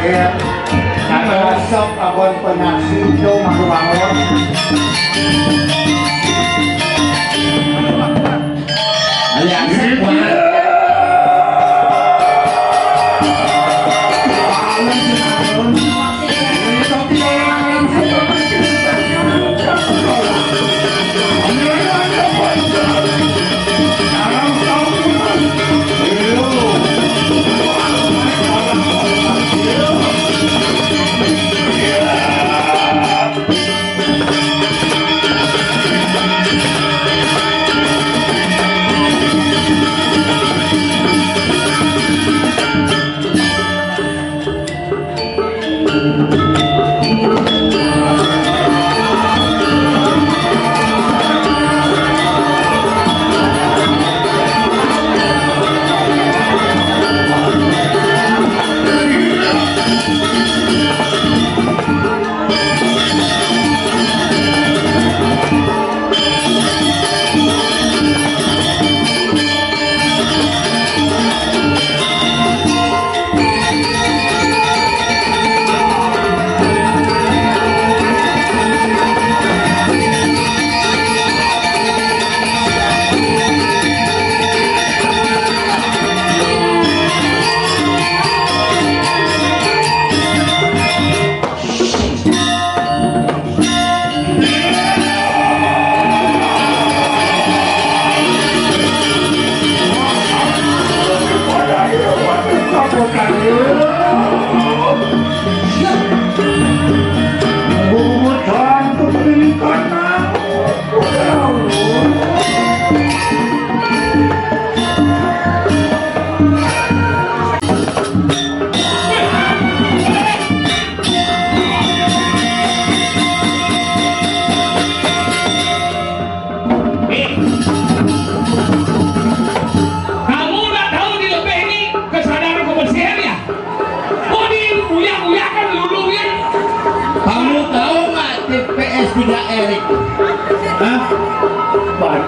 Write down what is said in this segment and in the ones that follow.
ya. Nah, sok abon penasido bangun. Aliansa kuat.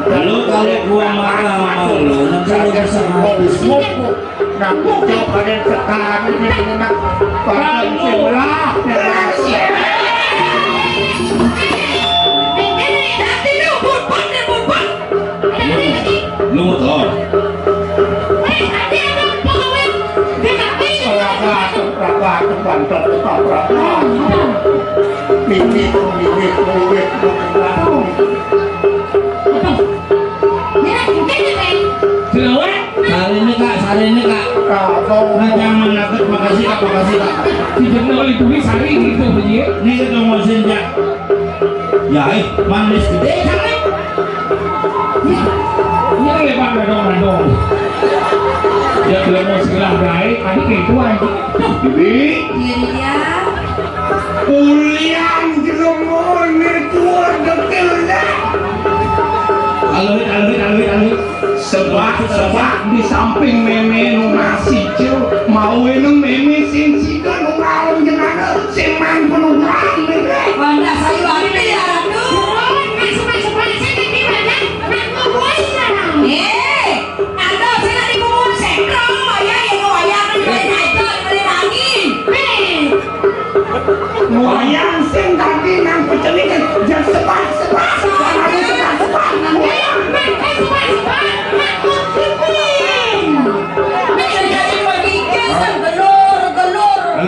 Lalu kalau gua marah sama lu, nanti lu bisa ngomong. Nah, coba deh sekarang ini nak pakai sebelah. Lu mau tahu? Sari ini kak. Nah jangan nakut, makasih kak. Tidak boleh tulis sari gitu bunyi. Ini itu mesinnya. Ya, manis gede kali. Ini lebar dong. Ya belum mau sebelah baik, tadi kayak itu aja. Jadi, Iya. kuliah belum mau tua dekil dah. Alur. Sebab di samping meme nu nasi cil mau nu meme sing siga nu ngalung jenana sing man penuhan meme. Wanda saya lagi ya aduh. Anda saya di bawah sekro ya yang wayang dari naik dari angin. Wayang sing tadi nang pecelikan jan sepak.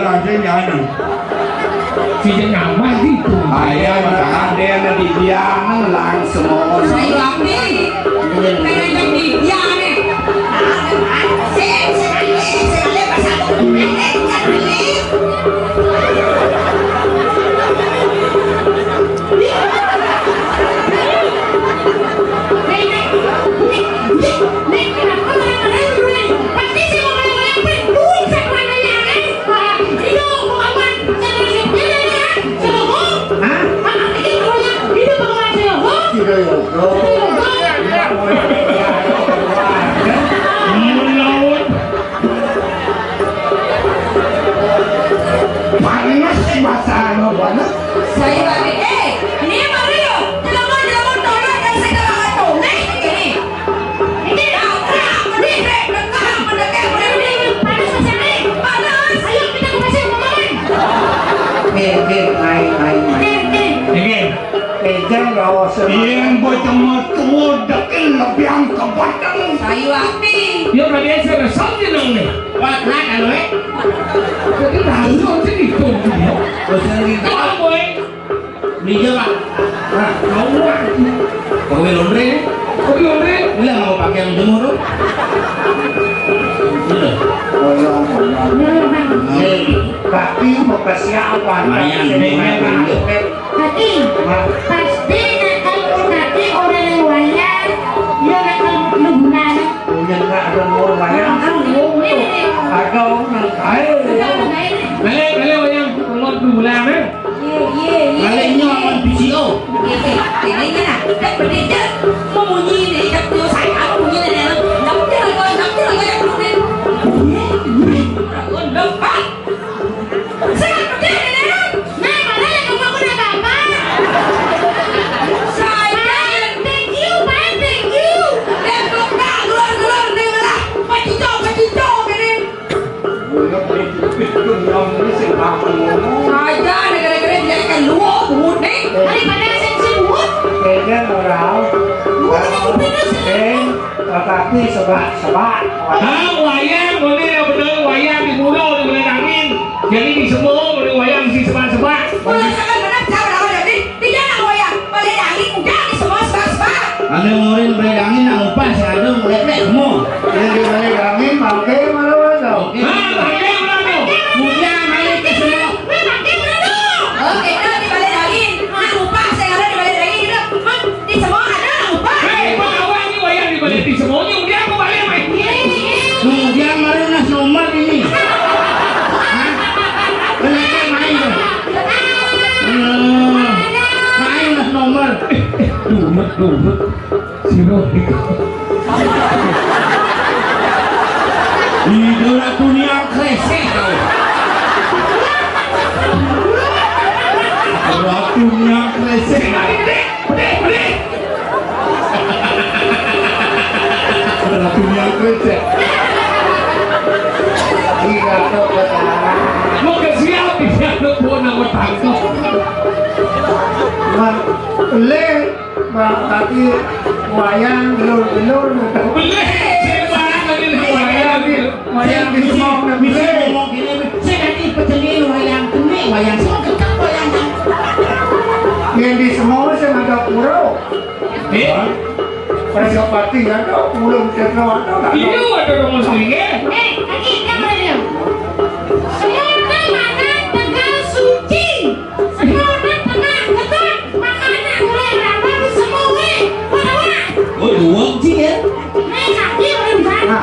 Aja nyanyi. Tidak nyaman gitu. Ayah ada di biang langsung. Saya lagi. Pengen di dia nih. Saya pasal. Panas bahasa apa? Saya lagi. Ini Mario. Jangan tolong dan segala macam. Nih ini. Ini dah. Ini dekat mendekat. Panas macam ni. Panas. Ayo kita kasih mama. bawa Yang berjemur tua dekin lebih yang kebatang. Sayu akti. Dia pada saya dah sampai nong ni. Wah, nak anu Jadi dah kau jadi tu. Kau boy. Ni je pak. Nah, kau buat. Kau beli laundry ni? Kau bilang ni. Bila mau pakai yang jemur tu? Bila? Tapi mau kesiapan. Lumayan, lumayan. Hati, pasti nanti orang yang wayang dia akan lumbang. Punya nggak ada mau banyak. Ada orang kaya. Balik yang tolong dulu lah ni. Baliknya akan PCO. Ini lah. Dah berdiri. Mau bunyi ni. Dah tu saya apa bunyi ni? Nampak yang tu ni. Nampak. Saya berdiri ni. Nah, mana yang kamu nak apa? Saya. Thank you, man, thank you. Dah buka keluar ni lah. Pacicok ni. Boleh pikun yang ini siapa ngomong. Saja negara-negara dia akan luar buat ni. Daripada saya sebut, Kaya orang. Tetapi sebab. Wayang boleh benar wayang di pulau dia boleh angin. Jadi di semua boleh wayang di sebab-sebab. Kalau sangat benar cara awak ni. Tidak nak goyang. Boleh angin udah di semua sebab-sebab. Ada orang beli angin nak upas, ada melek semua. Jadi balik kami makai malu ada. Wayang lah tu. Hujan balik ke semua. memang dia beradu. Okey, dah di balik angin. Nak upah saya ada di balik angin dah. Di semua ada nak upah. Hei, kau awak ni wayang di balik di semuanya. Dia aku balik mai. Kemudian marinas nomor ini. Belakang main tu. Main lah nomor. Dumet. Sino itu? Idola dunia kresek kau. Idola dunia kresek. Idola dunia kresek. Tiga tu berjalan. Mau ke siapa? Siapa pun nak bertangkap. Le, tapi wayang belur. Boleh. Sembarang lagi Wayang di semua nak Bisa beli. ngomong gini, saya nanti petani wayang kene, wayang semua kekal wayang. Yang di semua saya ada pura. Pada pati ada pulau cerita ada. Itu ada rumah sendiri. Lagi dia beradu. Semua makanan tegal suci. Semua tengah ketat makanan boleh ramai semua. Mana? Oh, dua sih ya. Nah, dia beradu.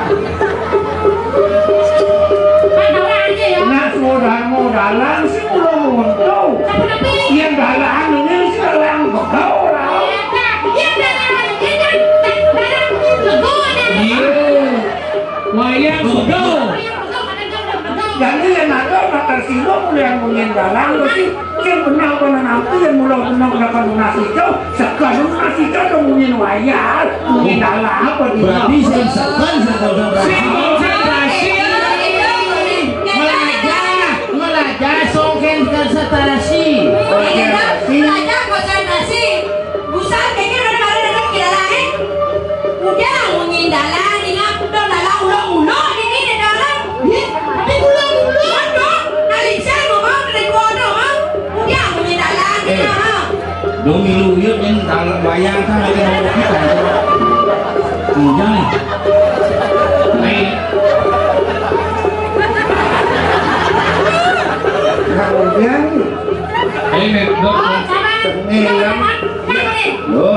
Mana orang dia ya? Nak modalan si pulau untuk. Siapa nak pilih? Yang dalam ini si dalam kau lah. Wayang betul. Jadi yang ada nak tersinggung yang punya dalam mesti yang benar kena nanti yang mula benar dapat lunas itu sekarang lunas itu tu punya wayang punya dalam apa dia? Berarti saya sekan saya Konsentrasi. Melajar songken konsentrasi. Belajar konsentrasi. Busan kayaknya udah kemarin kita lain. Udah ngomongin dalam, ingat dong dalam ulang-ulang ini di dalam. Tapi ulang-ulang dong. Nalisa ngomong dari gua dong. Udah ngomongin dalam kita. Dua milu yuk yang dalam wayang kan lagi mau kita. Jangan. Kemudian Ini dok. Oh, sama. Ini yang Sama. Loh,